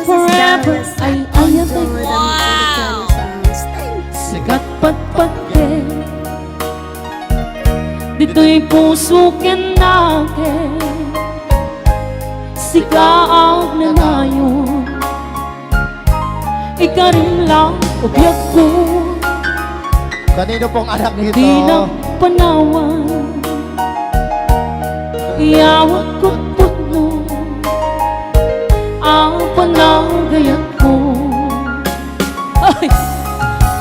Forever ay ayate. Wow! Sikat patpate. Dito'y puso kenake. Sikaag na ngayon. Ikarim lang ubyak ko. Kanino pong anak nito? Di na panawan. Iyawat ko puno ang panagayat ko. Ay,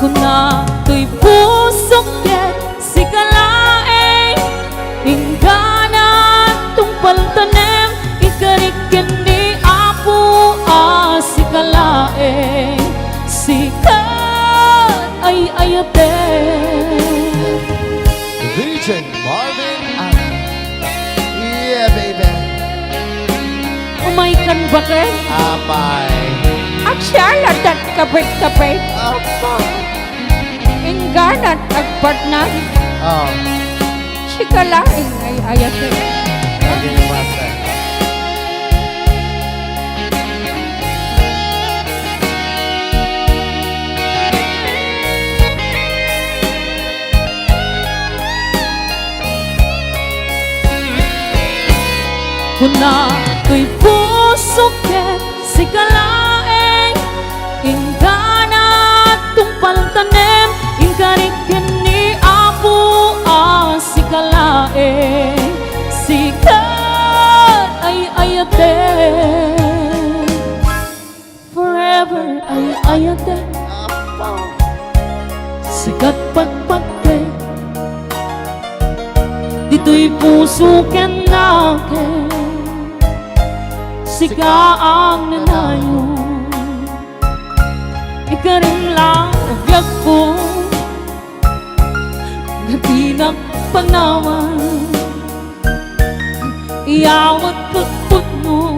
kung na to'y pusok ket si kalaeng ingana tungpal tanem ikarikin ni Apo si kalaeng sikat ay ayate. Region Marvin at yeah baby. Umaikan ba ke? Apay. At Charlotte at kapit-kapit. Apay. Ingganat agpartnan. Oh. Sikalaing ay ayate. Lagi ni Master. Kuna to'y puso ket si kalaeng ingana tungpal tanem ingkarikin ni Apo si kalaeng sikat ay ayate. Forever ay ayate. Sikat patpate. Dito'y puso kenake. Sikaang nanayon. Ikarim lang ubyak ko. Nabinak panawan. Iyawat ko't puno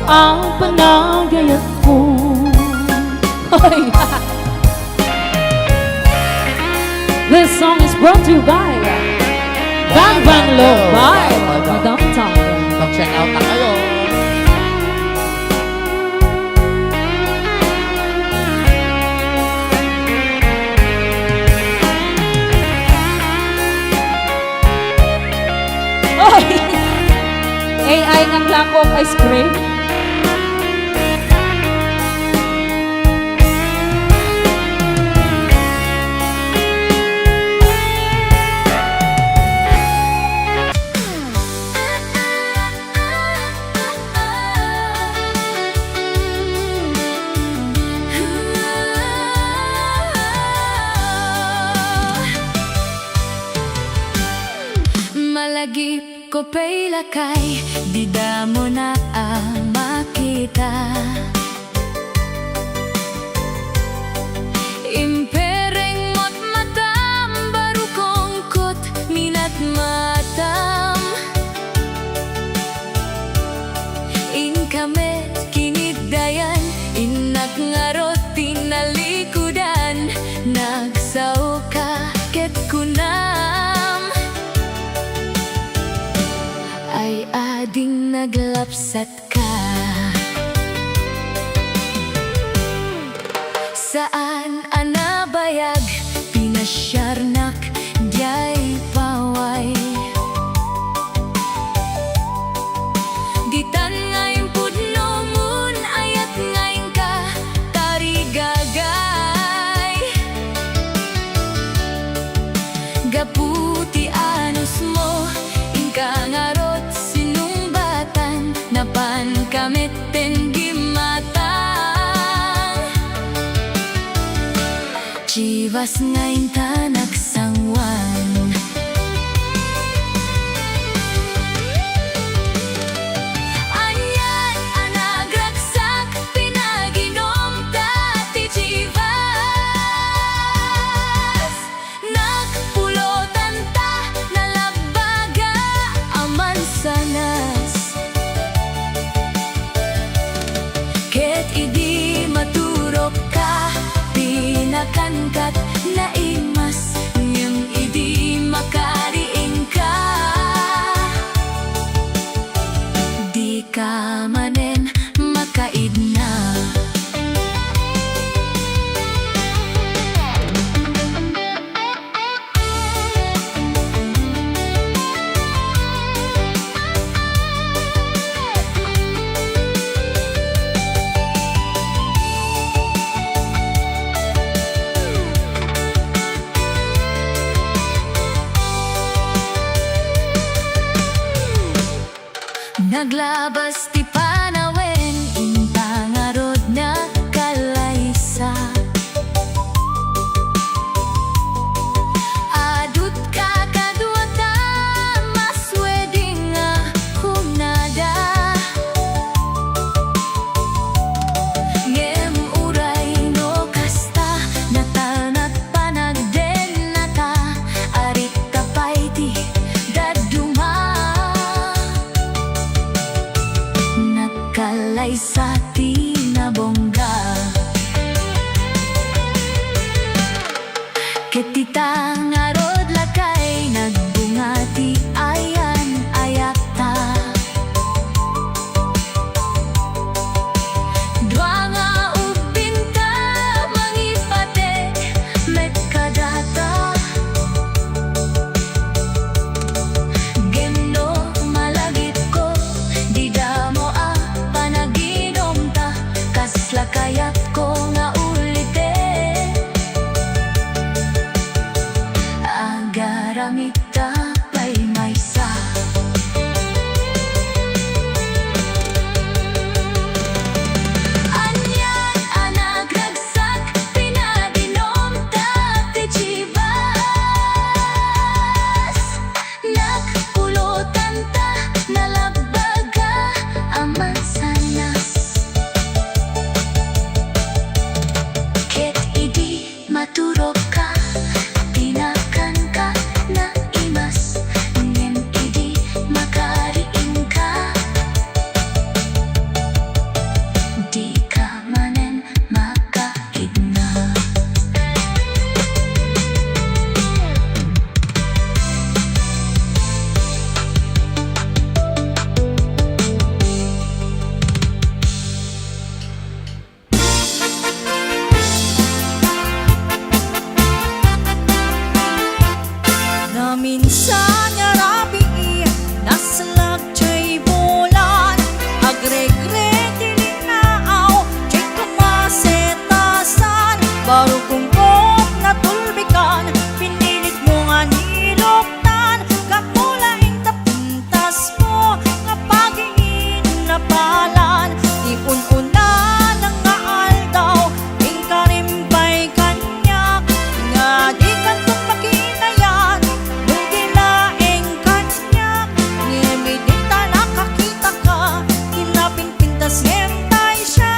ang panagayat ko. Ay, this song is brought to you by Bang Bang Low by Madam Taco. Mag-check out na kayo. AI ng lakok ice cream. Malagip ko pa'y lakay, di da mo na makita. Impereng mo't matam, baru kongkot minat matam. Inkamet kinigdayan, inak ngarot tinalikudan, nagsaw ka ket kunam. Ay ading naglapsat ka. Saan anabayag, pinasyarnak, diyay paway. Ditan ngayon pudno mun, ayat ngayon ka, tarigagay. Gaputi anus mo, ingka ngarot sinumbatan, napan kamit gimatan. Chivas ngayon tanak sangwan. Anyan anagragsak, pinaginom tati Chivas. Nakpulotan ta, nalabaga aman sanas. Ket idi maturok ka, pinakangkat na imas. balay sa tinabongga. Ketita ngarod lakay nagbungati ayan ayakta. Dua nga ubinta mangipate met kadata. Gendo malagit ko di damo a panaginom ta kasla kayat ko nga ulite. Agaramita pa'y maysa. Anyan anak ragsak pinaginom ta ti chibas. Nakpulutan ta nalabaga aman sanas. Ket idi maturog ka tinakan ka na imas. Ngem idi makariin ka di ka manen makahigna. Na minsan nga rabi naslag chay bulan agregre dilinaaw chay kumasetasan baro kung kop natulbikan pinilit mo nga niloktan kakulaing tapintas mo nga pagiin na palan iun-unan ang nga aldaw ing karimpay kanyak nga di kantong makinayan nung dilaeng kanyak ngimidita nakakita ka kinapinpintas ngentay siya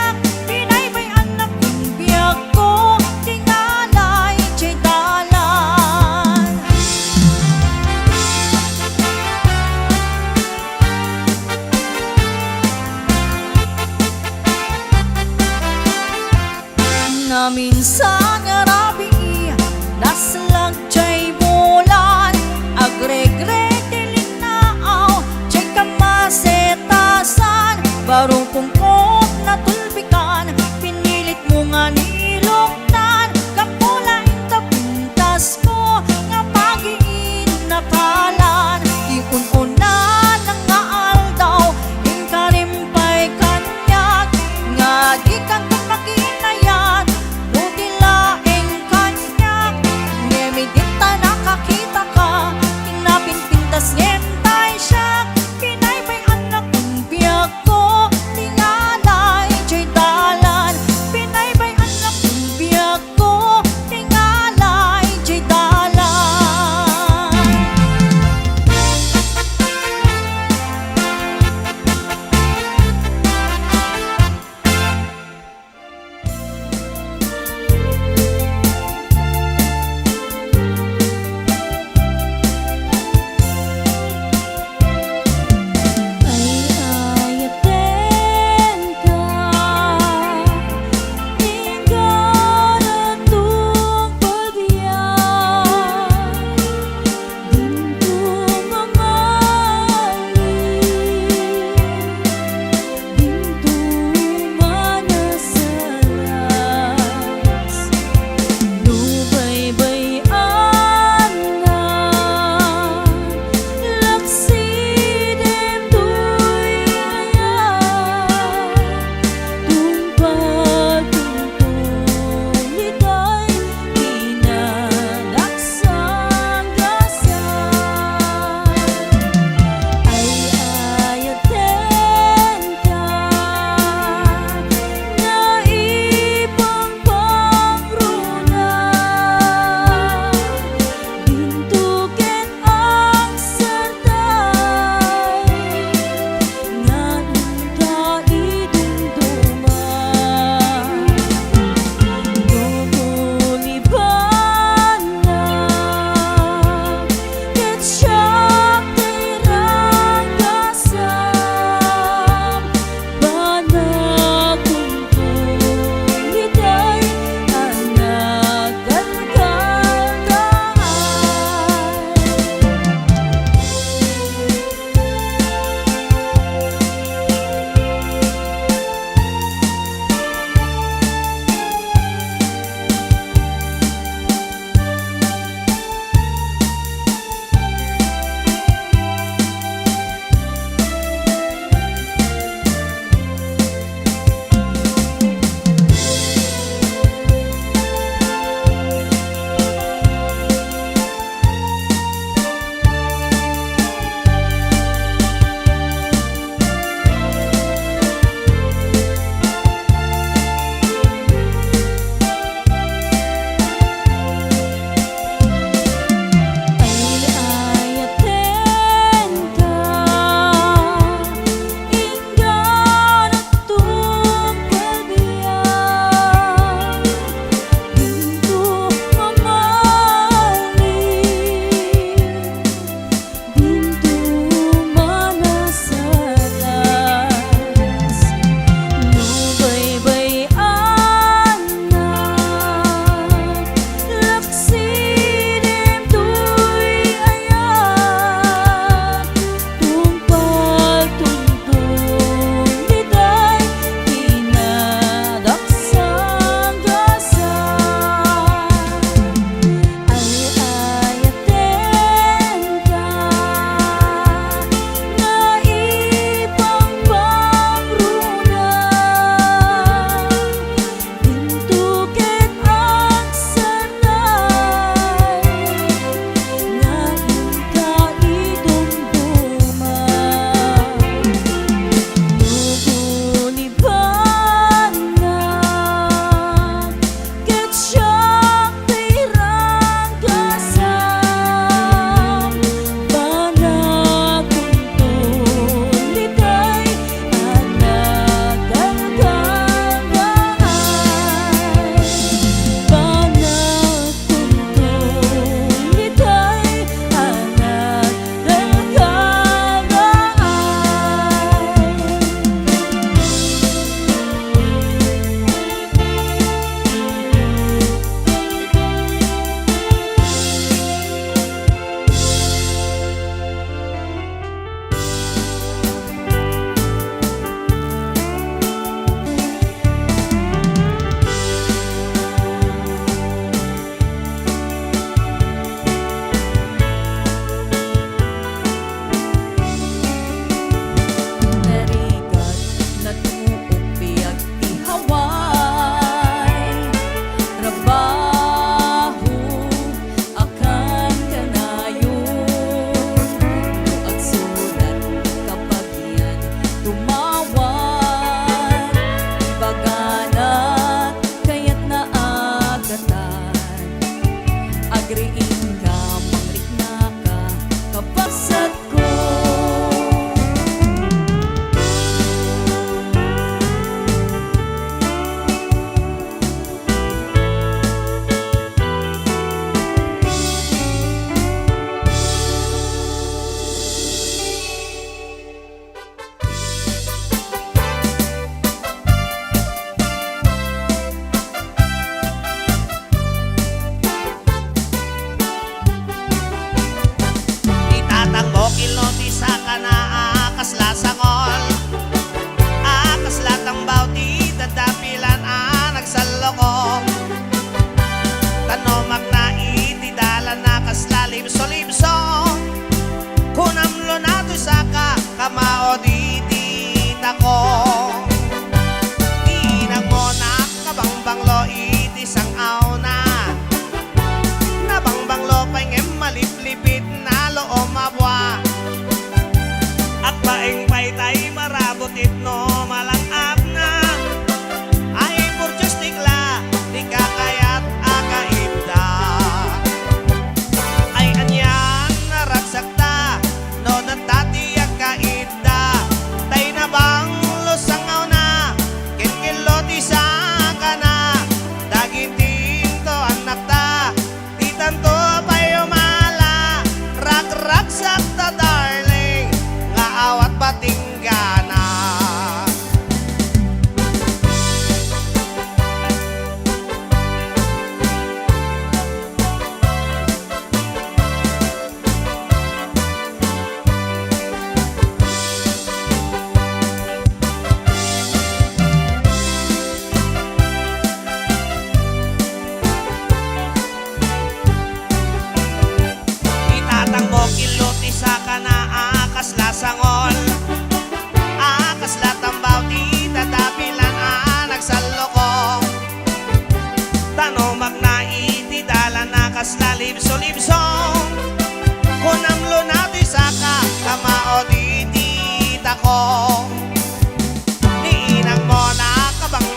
pinaybay anak kong biyag ko tingalay chay dalan. Na minsan nga rabi naslag chay bulan agregre dilinaaw chay kamasetasan baro kung kop natulbikan pinilit mo nga niloktan kapulaing tapintas mo nga pagiin na palan iun-unan ang nga aldaw ing karimpay kanyak nga di kang makinayan nung dilaeng kanyak ngemidita nakakita ka kinapinpintas ngentay siya pinaybay anak kong biyag ko tingalay chay dalan pinaybay anak kong biyag ko tingalay chay dalan.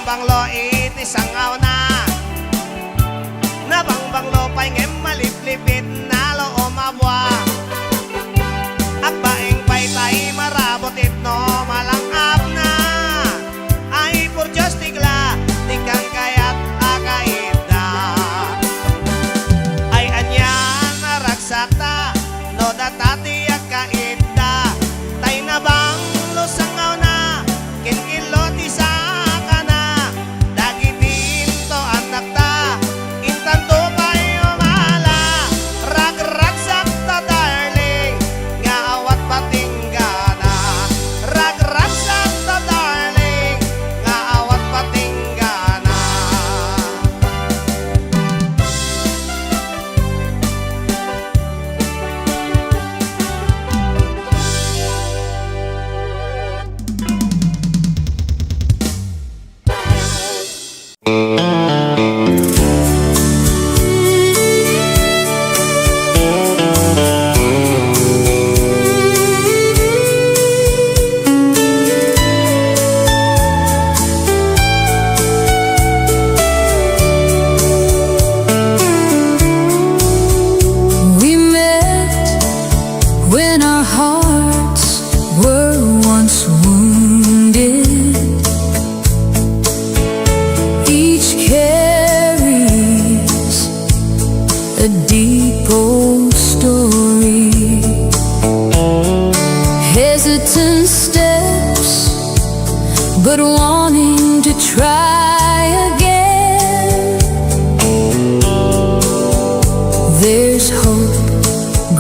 Nabangbanglo iti sangaw na Nabangbanglo pa'y ngem maliplipit na lo umabwa Akbaing pa'y ta'i marabot itno malangap na Ay por Diyos tigla Tikan kayat akaida Ay anyan naragsak ta No datati akaida Tay nabang lo sangaw na Kinkilo ti saka na Dagitin to anak ta Intan to pa'y umala Rag-ragsak ta darling Nga awat patinggana Rag-ragsak ta darling Nga awat patinggana We met when our hearts were once wounded. Each carries a deep old story. Hesitant steps, but wanting to try again. There's hope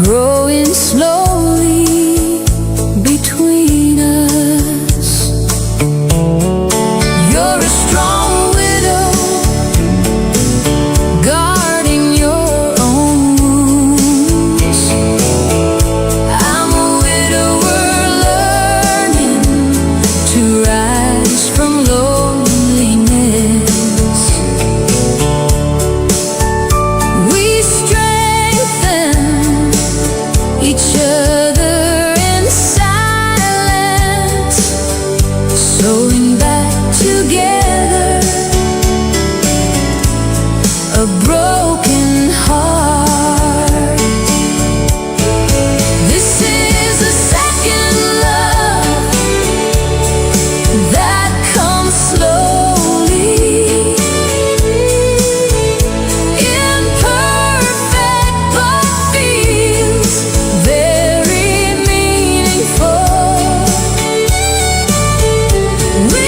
growing slowly between us. You're a strong widow, guarding your own wounds. I'm a widower learning to rise from loneliness. We strengthen each other in silence, sewing back together a broken heart. This is a second love that comes slowly, imperfect but feels very meaningful. We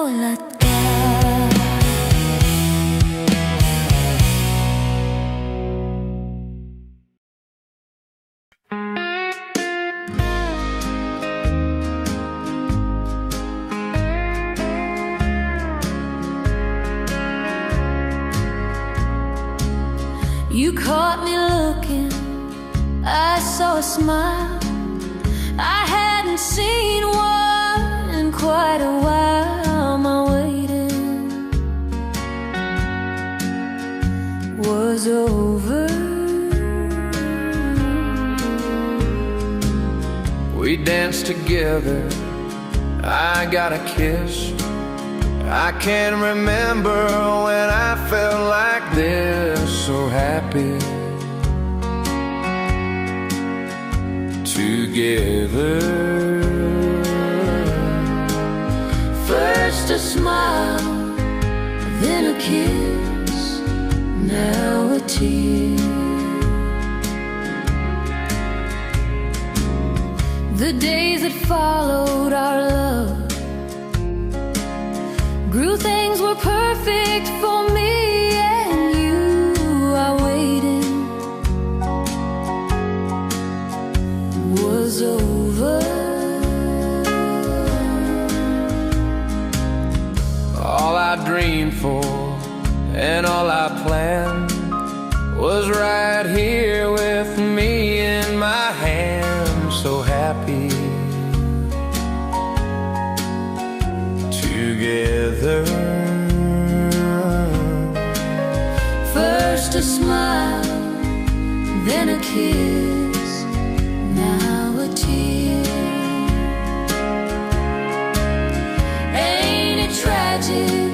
namulat ka. You caught me looking, I saw a smile I hadn't seen one in quite a while. My waiting was over. We danced together, I got a kiss. I can't remember when I felt like this, so happy together. First a smile, then a kiss, now a tear. The days that followed our love grew, things were perfect for me and you. I waited was over. All I dreamed for and all I planned was right here with me in my hand, so happy together. First a smile, then a kiss, now a tear. Ain't it tragic,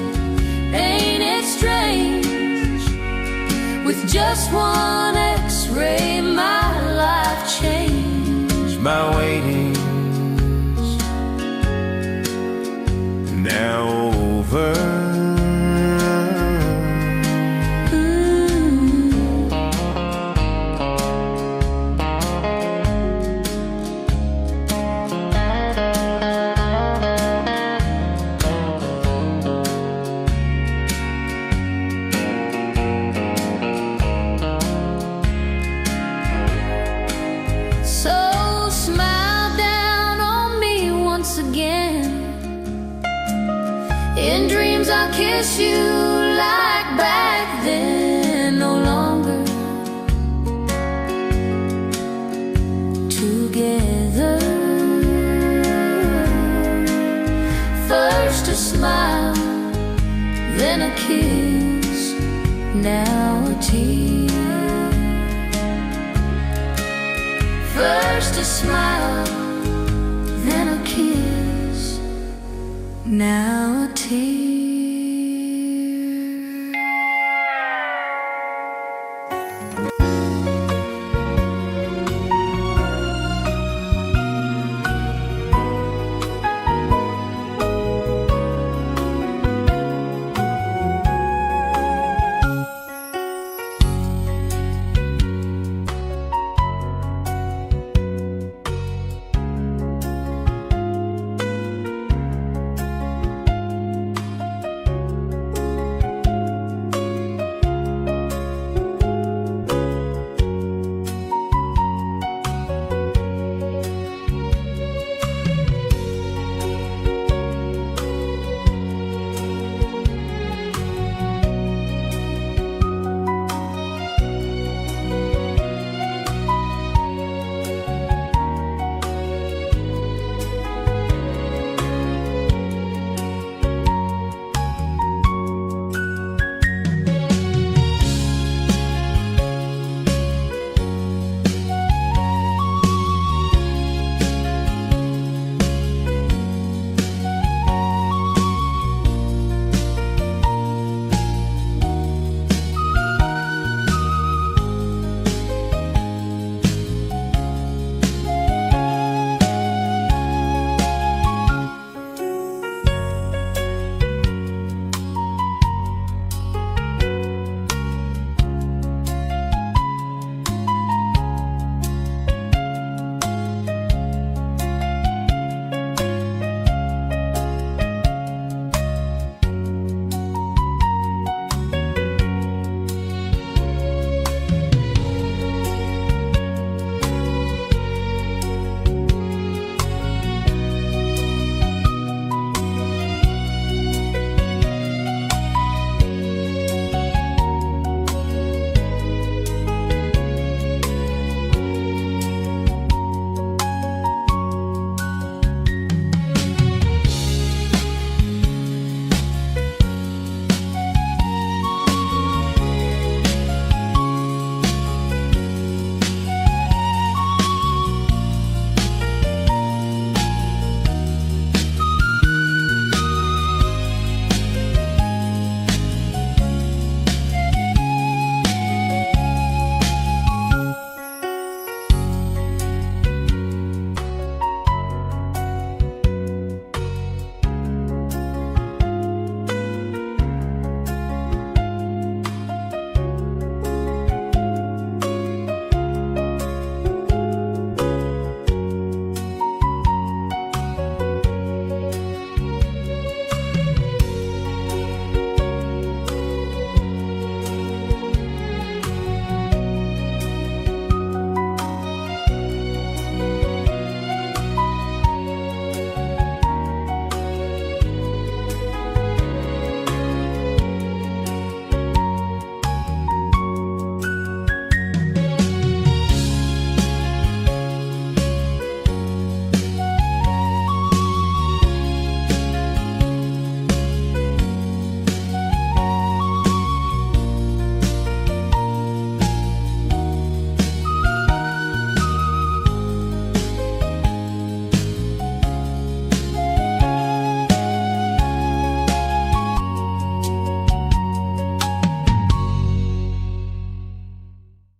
ain't it strange? With just one X-ray my life changed. My waiting's now over. So smile down on me once again. In dreams I'll kiss you like back then. No longer together. First a smile, then a kiss, now a tear. First a smile, then a kiss, now a tear.